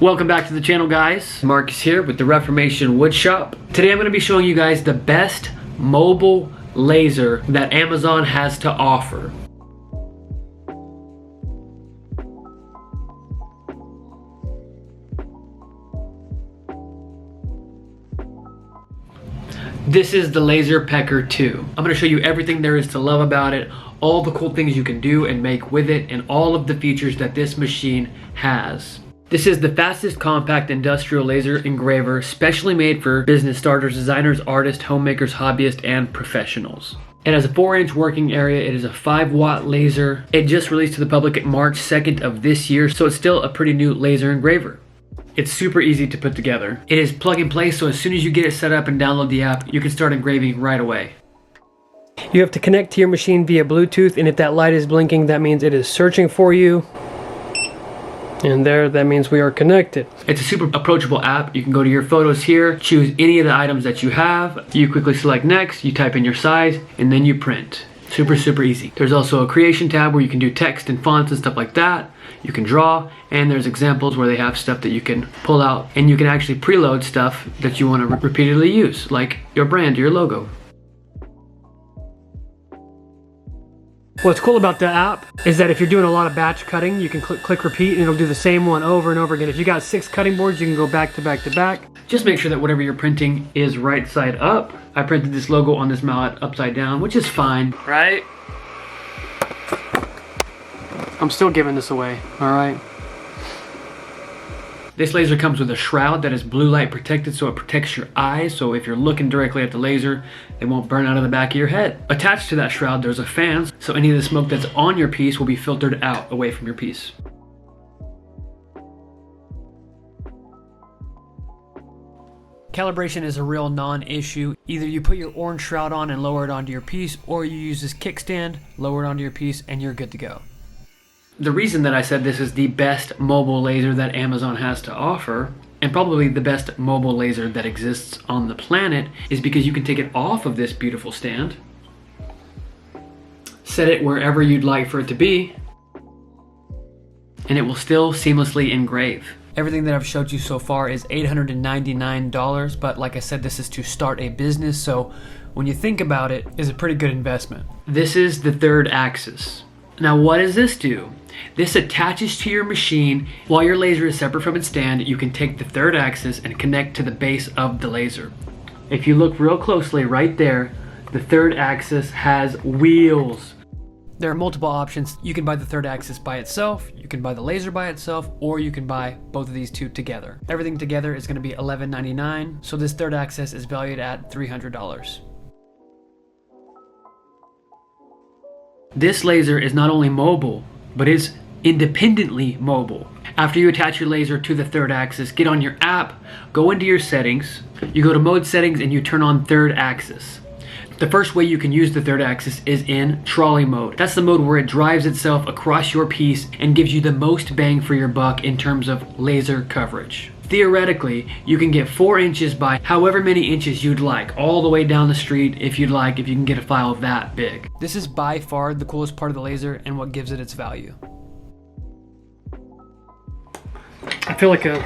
Welcome back to the channel, guys. Marcus here with the Reformation Woodshop. Today I'm going to be showing you guys the best mobile laser that Amazon has to offer. This is the LaserPecker 2. I'm going to show you everything there is to love about it, all the cool things you can do and make with it, and all of the features that this machine has. This is the fastest compact industrial laser engraver, specially made for business starters, designers, artists, homemakers, hobbyists, and professionals. It has a 4-inch working area. It is a 5-watt laser. It just released to the public March 2nd of this year, so it's still a pretty new laser engraver. It's super easy to put together. It is plug and play, so as soon as you get it set up and download the app, you can start engraving right away. You have to connect to your machine via Bluetooth, and if that light is blinking, that means it is searching for you. And there, that means we are connected. It's a super approachable app. You can go to your photos here, choose any of the items that you have. You quickly select next, you type in your size, and then you print. Super easy. There's also a creation tab where you can do text and fonts and stuff like that. You can draw, and there's examples where they have stuff that you can pull out, and you can actually preload stuff that you want to repeatedly use, like your brand, your logo. What's cool about the app is that if you're doing a lot of batch cutting, you can click repeat and it'll do the same one over and over again. If you got 6 cutting boards, you can go back to back to back. Just make sure that whatever you're printing is right side up. I printed this logo on this mallet upside down, which is fine, right? I'm still giving this away, all right? This laser comes with a shroud that is blue light protected, so it protects your eyes. So if you're looking directly at the laser, it won't burn out of the back of your head. Attached to that shroud, there's a fan, so any of the smoke that's on your piece will be filtered out away from your piece. Calibration is a real non-issue. Either you put your orange shroud on and lower it onto your piece, or you use this kickstand, lower it onto your piece, and you're good to go. The reason that I said this is the best mobile laser that Amazon has to offer, and probably the best mobile laser that exists on the planet, is because you can take it off of this beautiful stand, set it wherever you'd like for it to be, and it will still seamlessly engrave. Everything that I've showed you so far is $899, but like I said, this is to start a business, so when you think about it, it's a pretty good investment. This is the third axis. Now what does this do? This attaches to your machine. While your laser is separate from its stand, you can take the third axis and connect to the base of the laser. If you look real closely right there, the third axis has wheels. There are multiple options. You can buy the third axis by itself, you can buy the laser by itself, or you can buy both of these two together. Everything together is going to be $11.99, so this third axis is valued at $300. This laser is not only mobile, but it's independently mobile. After you attach your laser to the third axis, get on your app, go into your settings, you go to mode settings and you turn on third axis. The first way you can use the third axis is in trolley mode. That's the mode where it drives itself across your piece and gives you the most bang for your buck in terms of laser coverage. Theoretically, you can get 4 inches by however many inches you'd like, all the way down the street if you'd like, if you can get a file that big. This is by far the coolest part of the laser and what gives it its value. I feel like a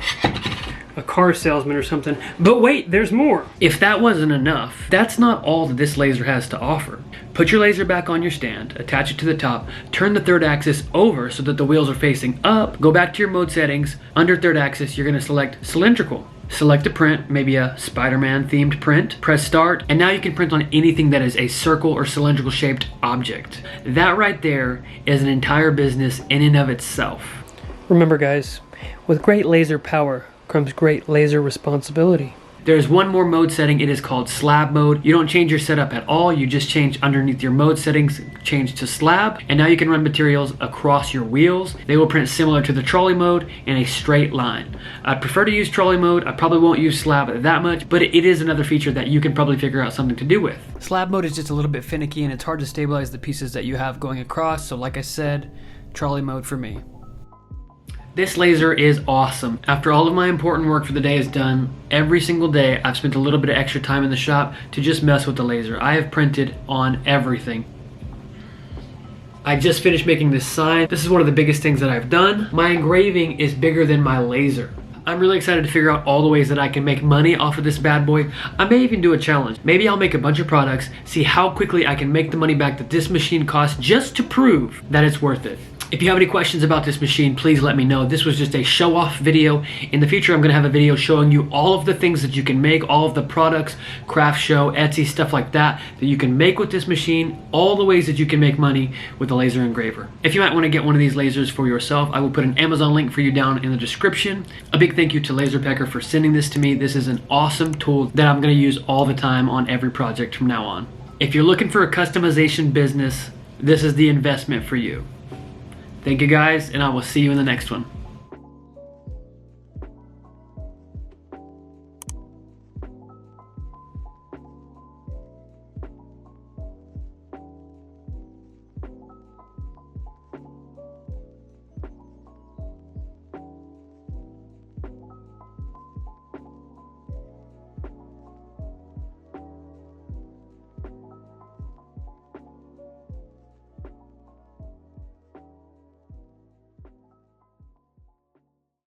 car salesman or something. But wait, there's more. If that wasn't enough, that's not all that this laser has to offer. Put your laser back on your stand, attach it to the top, turn the third axis over so that the wheels are facing up, go back to your mode settings. Under third axis, you're gonna select cylindrical. Select a print, maybe a Spider-Man themed print, press start, and now you can print on anything that is a circle or cylindrical shaped object. That right there is an entire business in and of itself. Remember guys, with great laser power comes great laser responsibility. There's one more mode setting. It is called Slab Mode. You don't change your setup at all. You just change underneath your mode settings, change to Slab, and now you can run materials across your wheels. They will print similar to the Trolley Mode in a straight line. I prefer to use Trolley Mode. I probably won't use Slab that much, but it is another feature that you can probably figure out something to do with. Slab Mode is just a little bit finicky and it's hard to stabilize the pieces that you have going across, so like I said, Trolley Mode for me. This laser is awesome. After all of my important work for the day is done, every single day I've spent a little bit of extra time in the shop to just mess with the laser. I have printed on everything. I just finished making this sign. This is one of the biggest things that I've done. My engraving is bigger than my laser. I'm really excited to figure out all the ways that I can make money off of this bad boy. I may even do a challenge. Maybe I'll make a bunch of products, see how quickly I can make the money back that this machine costs just to prove that it's worth it. If you have any questions about this machine, please let me know. This was just a show-off video. In the future, I'm gonna have a video showing you all of the things that you can make, all of the products, craft show, Etsy, stuff like that you can make with this machine, all the ways that you can make money with the laser engraver. If you might wanna get one of these lasers for yourself, I will put an Amazon link for you down in the description. A big thank you to LaserPecker for sending this to me. This is an awesome tool that I'm gonna use all the time on every project from now on. If you're looking for a customization business, this is the investment for you. Thank you guys, and I will see you in the next one.